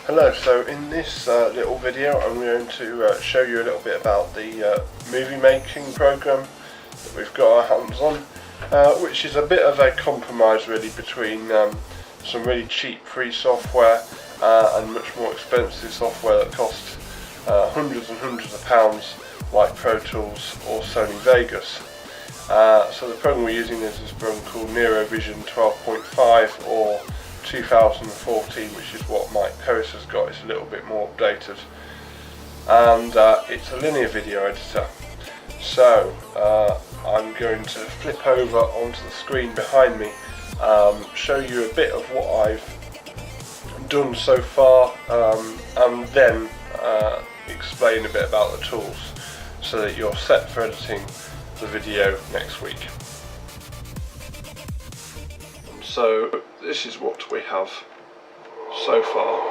Hello, so in this little video I'm going to show you a little bit about the movie making program that we've got our hands on, which is a bit of a compromise really between some really cheap free software and much more expensive software that costs hundreds and hundreds of pounds, like Pro Tools or Sony Vegas. So the program we're using is this program called NeuroVision 12.5 or 2014, which is what Mike Harris has got. It's a little bit more updated, and it's a linear video editor. So I'm going to flip over onto the screen behind me, show you a bit of what I've done so far, and then explain a bit about the tools so that you're set for editing the video next week. So this is what we have so far.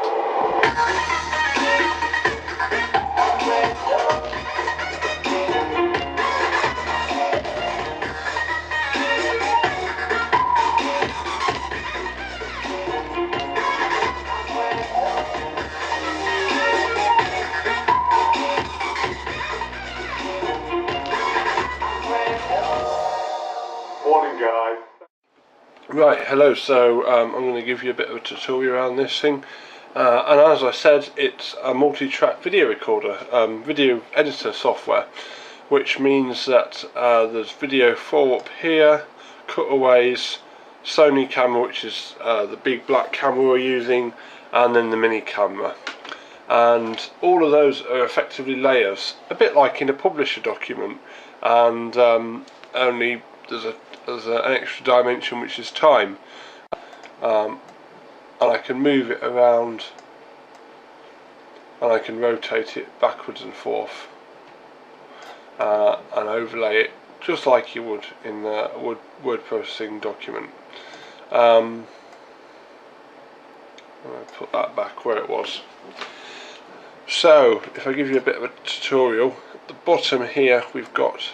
Morning, guys. Right, hello, so I'm going to give you a bit of a tutorial around this thing, and as I said, it's a multi-track video recorder, video editor software, which means that there's video 4 up here, cutaways, Sony camera, which is the big black camera we're using, and then the mini camera, and all of those are effectively layers, a bit like in a publisher document, and only there's an extra dimension, which is time, and I can move it around and I can rotate it backwards and forth and overlay it just like you would in a word processing document. I'm going to put that back where it was. So if I give you a bit of a tutorial, at the bottom here we've got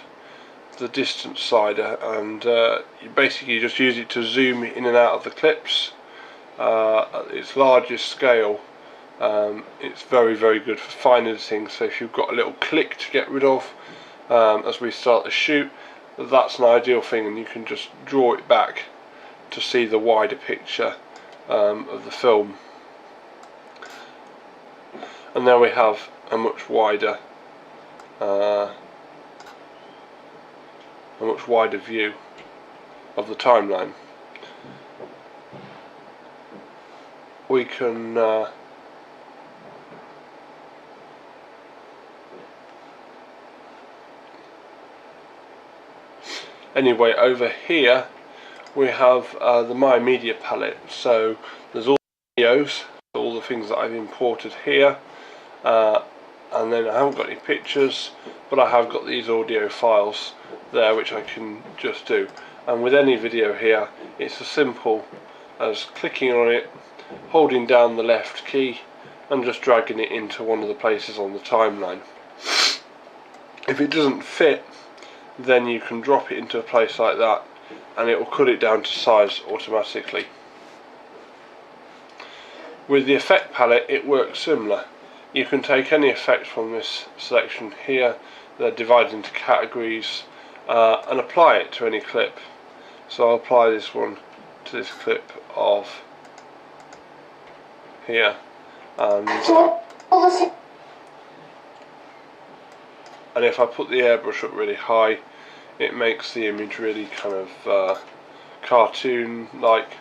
the distance slider, and you basically just use it to zoom in and out of the clips at its largest scale. It's very good for fine editing, so if you've got a little click to get rid of as we start the shoot, that's an ideal thing, and you can just draw it back to see the wider picture of the film. And there we have a much wider view of the timeline. We can anyway, over here we have the My Media palette. So there's all the videos, all the things that I've imported here, and then I haven't got any pictures, but I have got these audio files there which I can just do. And with any video here, it's as simple as clicking on it, holding down the left key and just dragging it into one of the places on the timeline. If it doesn't fit, then you can drop it into a place like that and it will cut it down to size automatically. With the effect palette it works similar. You can take any effect from this selection here, they're divided into categories, and apply it to any clip. So I'll apply this one to this clip of here, and if I put the airbrush up really high, it makes the image really kind of cartoon like.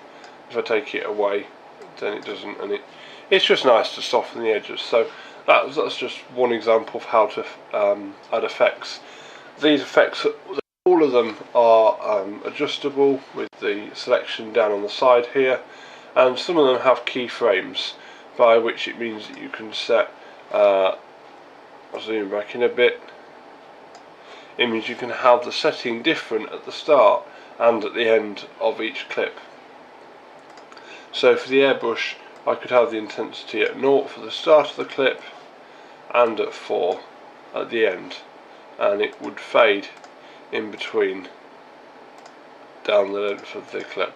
If I take it away, then it doesn't, and it's just nice to soften the edges. So that's just one example of how to add effects. These effects, all of them are adjustable with the selection down on the side here, and some of them have keyframes, by which it means that you can set, I'll zoom back in a bit, it means you can have the setting different at the start and at the end of each clip. So for the airbrush I could have the intensity at 0 for the start of the clip and at 4 at the end, and it would fade in between down the length of the clip.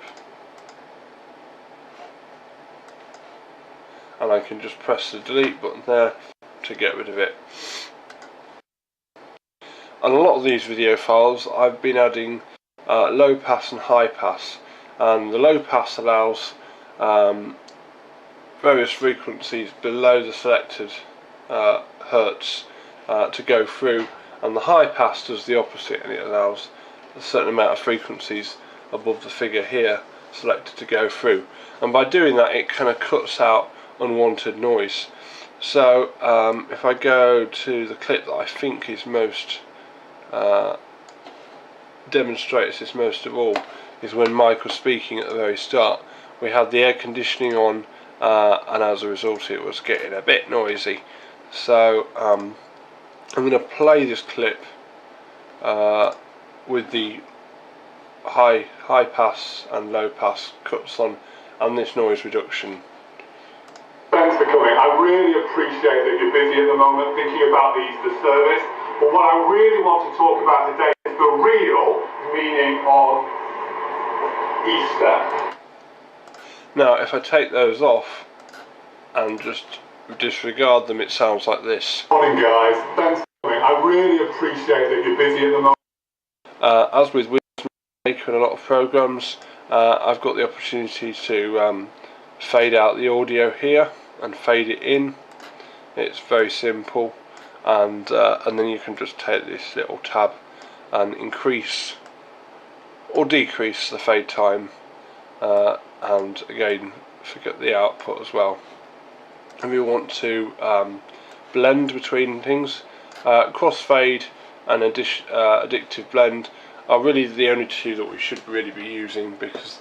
and I can just press the delete button there to get rid of it. On a lot of these video files I've been adding low pass and high pass, and the low pass allows various frequencies below the selected hertz to go through, and the high pass does the opposite, and it allows a certain amount of frequencies above the figure here selected to go through, and by doing that it kind of cuts out unwanted noise. So if I go to the clip that I think is most demonstrates this most of all, is when Mike was speaking at the very start. We had the air conditioning on, and as a result it was getting a bit noisy. So I'm going to play this clip with the high pass and low pass cuts on and this noise reduction. Thanks for coming. I really appreciate that you're busy at the moment thinking about the Easter service, but what I really want to talk about today is the real meaning of Easter. Now if I take those off and just disregard them, it sounds like this. Morning guys, thanks for coming. I really appreciate that you're busy at the moment. As with Maker and a lot of programs, I've got the opportunity to fade out the audio here and fade it in. It's very simple, and then you can just take this little tab and increase or decrease the fade time, and again forget the output as well. If you want to blend between things, crossfade and addictive blend are really the only two that we should really be using, because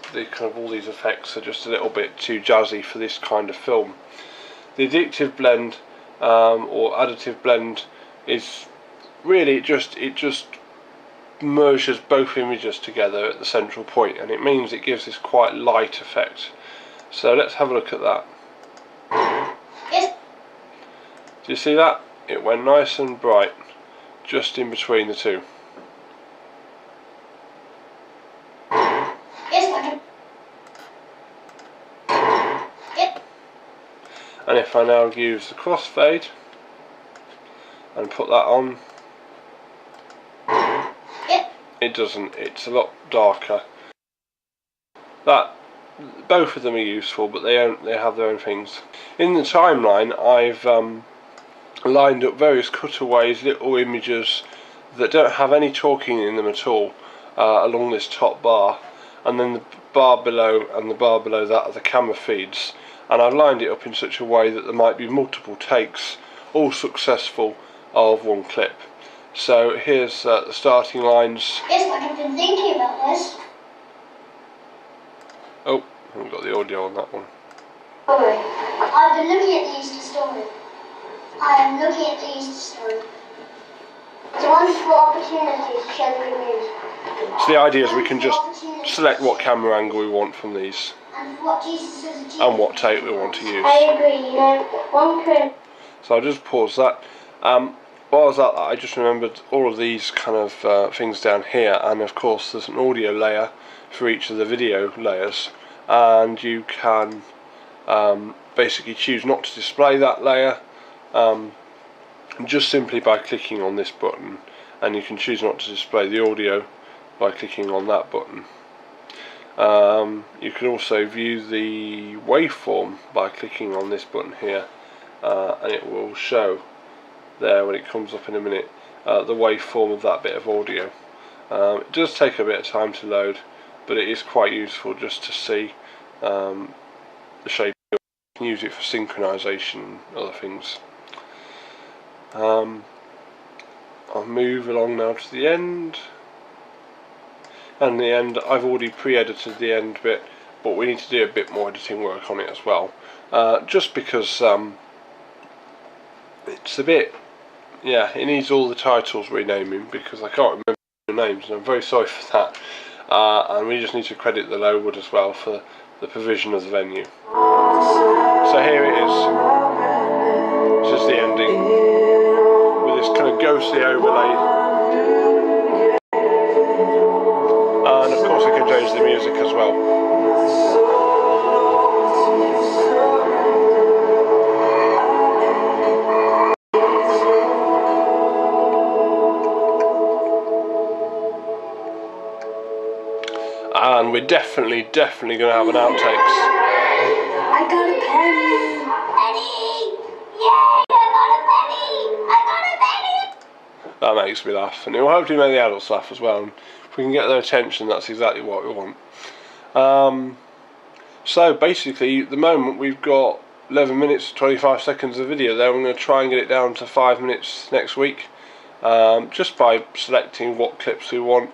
all these effects are just a little bit too jazzy for this kind of film. The addictive blend or additive blend is really it just merges both images together at the central point, and it means it gives this quite light effect. So let's have a look at that. Yes. Do you see that? It went nice and bright just in between the two. Yes. Yep. And if I now use the crossfade and put that on, Yep. it doesn't. It's a lot darker. Both of them are useful, but they have their own things. In the timeline, I've lined up various cutaways, little images that don't have any talking in them at all, along this top bar, and then the bar below and the bar below that are the camera feeds, and I've lined it up in such a way that there might be multiple takes, all successful, of one clip. So here's the starting lines. Yes, I've been thinking about this. Oh, I haven't got the audio on that one. Story. I've been looking at the Easter story. I am looking at the Easter story. It's a wonderful opportunity to share the good news. So the idea is we can just select what camera angle we want from these, And what Jesus has achieved. and what take we want to use. I agree, one could. So I'll just pause that. While I was at that, I just remembered all of these kind of things down here, and of course there's an audio layer for each of the video layers, and you can basically choose not to display that layer just simply by clicking on this button, and you can choose not to display the audio by clicking on that button. You can also view the waveform by clicking on this button here, and it will show there when it comes up in a minute the waveform of that bit of audio. It does take a bit of time to load, but it is quite useful just to see the shape. You can use it for synchronization and other things. I'll move along now to the end, and the end I've already pre-edited the end bit, but we need to do a bit more editing work on it as well, just because it's a bit, it needs all the titles renaming, because I can't remember the names, and I'm very sorry for that. And we just need to credit the Lowood as well for the provision of the venue. So here it is. This is the ending, with this kind of ghostly overlay. And of course I can change the music as well. and we're definitely going to have an outtakes. I got a penny! Penny! Yay! I got a penny! That makes me laugh, and it will hopefully make the adults laugh as well. And if we can get their attention, that's exactly what we want. So basically, at the moment we've got 11 minutes 25 seconds of video there. I'm going to try and get it down to 5 minutes next week, just by selecting what clips we want.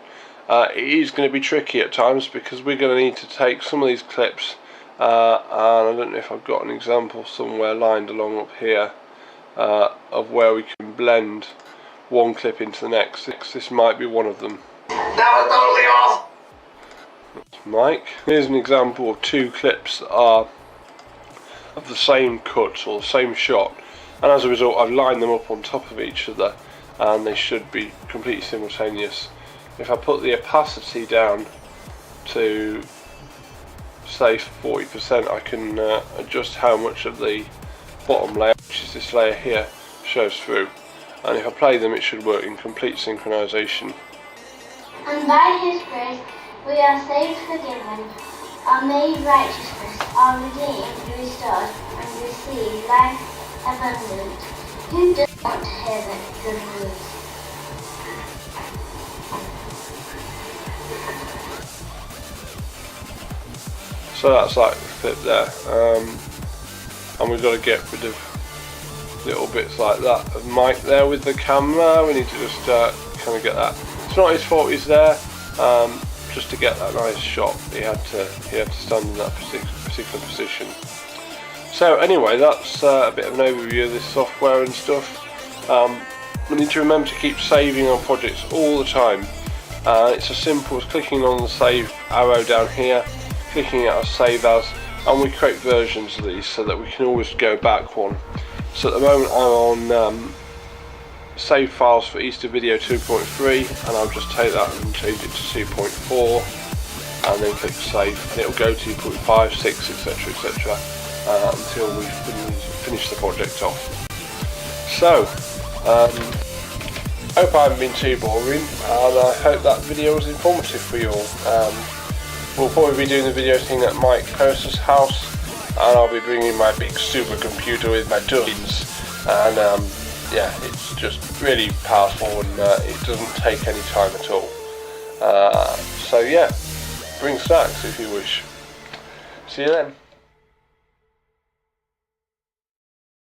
It is going to be tricky at times because we're going to need to take some of these clips, and I don't know if I've got an example somewhere lined along up here of where we can blend one clip into the next. This might be one of them. That was totally awesome! Mike. Here's an example of two clips that are of the same cut or the same shot, and as a result I've lined them up on top of each other and they should be completely simultaneous. If I put the opacity down to say 40%, I can adjust how much of the bottom layer, which is this layer here, shows through, and if I play them it should work in complete synchronization. And by His grace we are saved, forgiven, are made righteousness, are redeemed, restored, and receive life abundant. Who does want to hear the good news? So that's like the clip there, and we've got to get rid of little bits like that of Mike there with the camera. We need to just kind of get that. It's not his fault he's there. Just to get that nice shot, he had to stand in that particular position. So anyway, that's a bit of an overview of this software and stuff. We need to remember to keep saving our projects all the time. It's as simple as clicking on the save arrow down here, clicking out save as, and we create versions of these so that we can always go back one. So at the moment I'm on save files for Easter Video 2.3, and I'll just take that and change it to 2.4 and then click save, and it'll go to 2.5, 6, etc, etc until we finish the project off. So hope I haven't been too boring, and I hope that video was informative for you all. We'll probably be doing the video thing at Mike Coaster's house, and I'll be bringing my big supercomputer with my turbines, and yeah, it's just really powerful, and it doesn't take any time at all. So yeah, bring snacks if you wish. See you then.